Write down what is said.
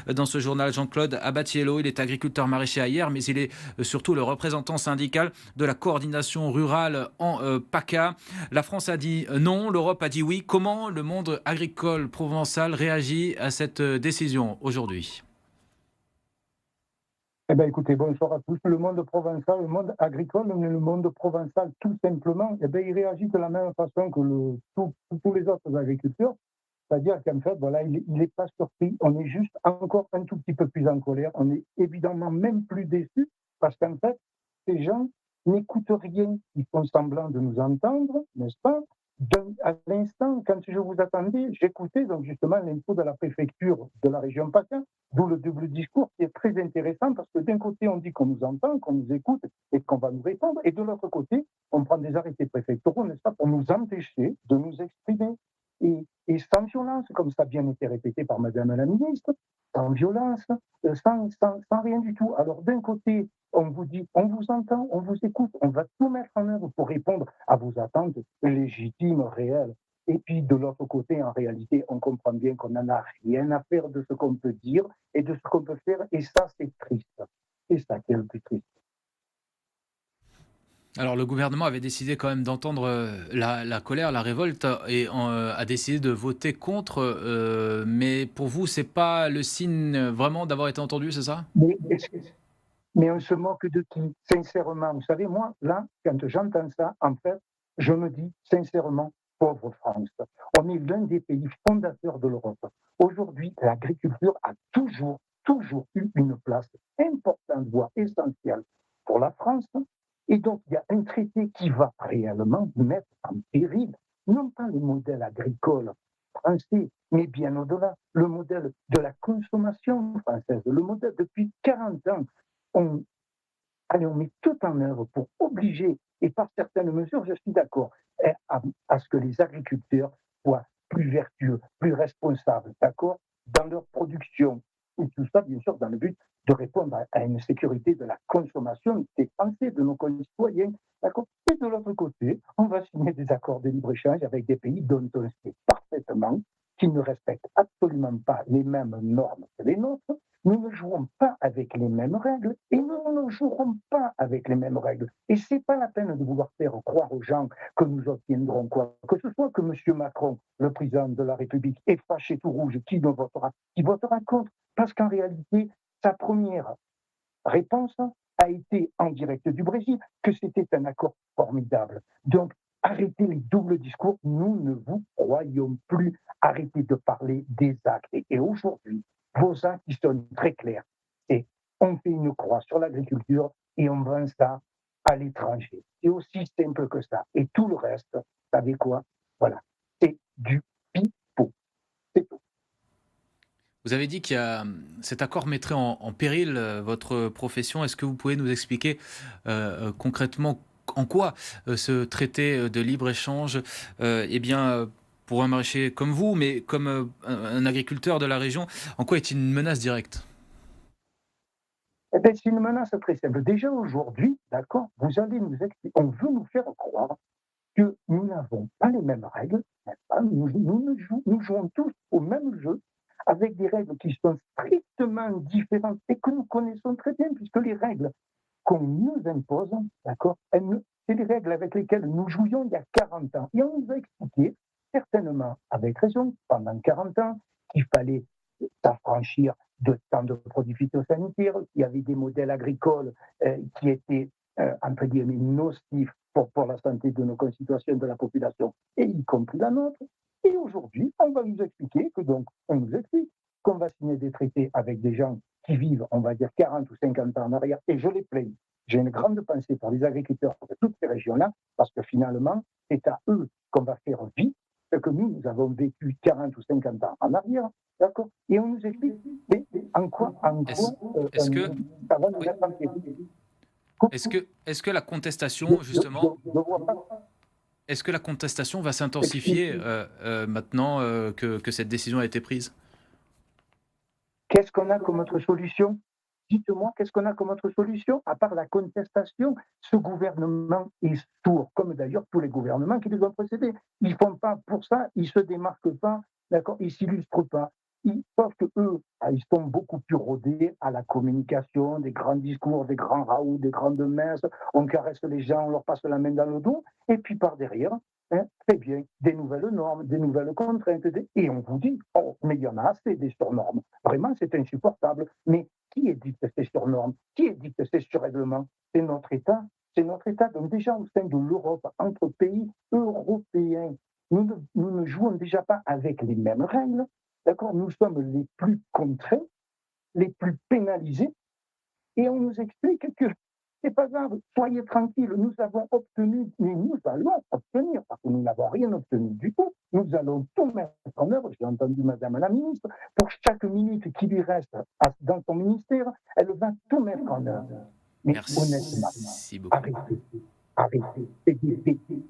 dans ce journal. Jean-Claude Abatiello, il est agriculteur maraîcher à Hyères, mais il est surtout le représentant syndical de la coordination rurale en PACA. La France a dit non, l'Europe a dit oui. Comment le monde agricole provençal réagit à cette décision aujourd'hui? Eh bien, écoutez, bonsoir à tous. Le monde provençal, le monde agricole, mais le monde provençal, tout simplement, eh bien, il réagit de la même façon que tous les autres agriculteurs. C'est-à-dire qu'en fait, voilà, il est pas surpris. On est juste encore un tout petit peu plus en colère. On est évidemment même plus déçus parce qu'en fait, ces gens n'écoutent rien. Ils font semblant de nous entendre, n'est-ce pas? À l'instant, quand je vous attendais, j'écoutais donc justement l'info de la préfecture de la région PACA, d'où le double discours qui est très intéressant parce que d'un côté, on dit qu'on nous entend, qu'on nous écoute et qu'on va nous répondre, et de l'autre côté, on prend des arrêtés préfectoraux, n'est-ce pas, pour nous empêcher de nous exprimer. Et sans violence, comme ça a bien été répété par Madame la ministre, sans violence, sans rien du tout. Alors d'un côté, on vous dit, on vous entend, on vous écoute, on va tout mettre en œuvre pour répondre à vos attentes légitimes, réelles. Et puis de l'autre côté, en réalité, on comprend bien qu'on n'en a rien à faire de ce qu'on peut dire et de ce qu'on peut faire. Et ça, c'est triste. C'est ça qui est le plus triste. Alors le gouvernement avait décidé quand même d'entendre la colère, la révolte et a décidé de voter contre. Mais pour vous, c'est pas le signe vraiment d'avoir été entendu, c'est ça? Mais, mais on se moque de qui? Sincèrement, vous savez, moi, là, quand j'entends ça, en fait, je me dis sincèrement, pauvre France. On est l'un des pays fondateurs de l'Europe. Aujourd'hui, l'agriculture a toujours eu une place importante, voire essentielle pour la France. Et donc, il y a un traité qui va réellement mettre en péril, non pas le modèle agricole français, mais bien au-delà, le modèle de la consommation française, le modèle depuis 40 ans. On, allez, on met tout en œuvre pour obliger, et par certaines mesures, je suis d'accord, à ce que les agriculteurs soient plus vertueux, plus responsables, d'accord, dans leur production. Et tout ça, bien sûr, dans le but de répondre à une sécurité de la consommation des Français, de nos concitoyens. D'accord. Et de l'autre côté, on va signer des accords de libre-échange avec des pays dont on sait parfaitement qu'ils ne respectent absolument pas les mêmes normes que les nôtres. Nous ne jouons pas avec les mêmes règles et nous ne jouerons pas avec les mêmes règles. Et ce n'est pas la peine de vouloir faire croire aux gens que nous obtiendrons quoi. Que ce soit que M. Macron, le président de la République, est fâché tout rouge, qui votera contre. Parce qu'en réalité, sa première réponse a été en direct du Brésil que c'était un accord formidable. Donc, arrêtez les doubles discours, nous ne vous croyons plus. Arrêtez de parler des actes. Et aujourd'hui, vos actes qui sont très clairs. C'est on fait une croix sur l'agriculture et on vend ça à l'étranger. C'est aussi simple que ça. Et tout le reste, vous savez quoi? Voilà, c'est du pipeau. C'est tout. Vous avez dit cet accord mettrait en péril votre profession. Est-ce que vous pouvez nous expliquer concrètement en quoi ce traité de libre-échange, eh bien, pour un maraîcher comme vous, mais comme un agriculteur de la région, en quoi est-il une menace directe? Eh bien, c'est une menace très simple. Déjà aujourd'hui, d'accord, vous allez nous expliquer, on veut nous faire croire que nous n'avons pas les mêmes règles, n'est-ce pas? Nous jouons tous au même jeu, avec des règles qui sont strictement différentes et que nous connaissons très bien, puisque les règles qu'on nous impose, d'accord, c'est les règles avec lesquelles nous jouions il y a 40 ans. Et on nous a expliqué, certainement avec raison, pendant 40 ans, qu'il fallait s'affranchir de tant de produits phytosanitaires, qu'il y avait des modèles agricoles qui étaient, entre guillemets, nocifs pour la santé de nos concitoyens, de la population, et y compris la nôtre. Et aujourd'hui, on va nous expliquer que donc, on nous explique qu'on va signer des traités avec des gens qui vivent, on va dire, 40 ou 50 ans en arrière, et je les plains. J'ai une grande pensée pour les agriculteurs de toutes ces régions-là, parce que finalement, c'est à eux qu'on va faire vivre ce que nous avons vécu 40 ou 50 ans en arrière, d'accord. Et on nous explique, mais en quoi Est-ce est-ce que ça va nous oui, mettre en péril. est-ce que la contestation justement, Je vois pas. est-ce que la contestation va s'intensifier Explique. maintenant que cette décision a été prise? Qu'est-ce qu'on a comme autre solution? Dites-moi, qu'est-ce qu'on a comme autre solution à part la contestation? Ce gouvernement est sourd, comme d'ailleurs tous les gouvernements qui les ont précédés. Ils ne font pas pour ça, ils ne se démarquent pas, d'accord, ils ne s'illustrent pas. Sauf que eux, ils sont beaucoup plus rodés à la communication, des grands discours, des grands raouts, des grandes messes, on caresse les gens, on leur passe la main dans le dos, et puis par derrière, très bien, des nouvelles normes, des nouvelles contraintes, et on vous dit, oh, mais il y en a assez des surnormes. Vraiment, c'est insupportable. Mais qui édicte ces surnormes? Qui édicte ces surrèglements? C'est notre État. C'est notre État. Donc déjà, au sein de l'Europe, entre pays européens, nous ne jouons déjà pas avec les mêmes règles. D'accord? Nous sommes les plus contraints, les plus pénalisés, et on nous explique que c'est pas grave, soyez tranquilles, nous avons obtenu, mais nous allons obtenir, parce que nous n'avons rien obtenu du tout, nous allons tout mettre en œuvre, j'ai entendu Madame la ministre, pour chaque minute qui lui reste dans son ministère, elle va tout mettre en œuvre. Mais honnêtement, Merci beaucoup. arrêtez, arrêtez, c'est des bêtises.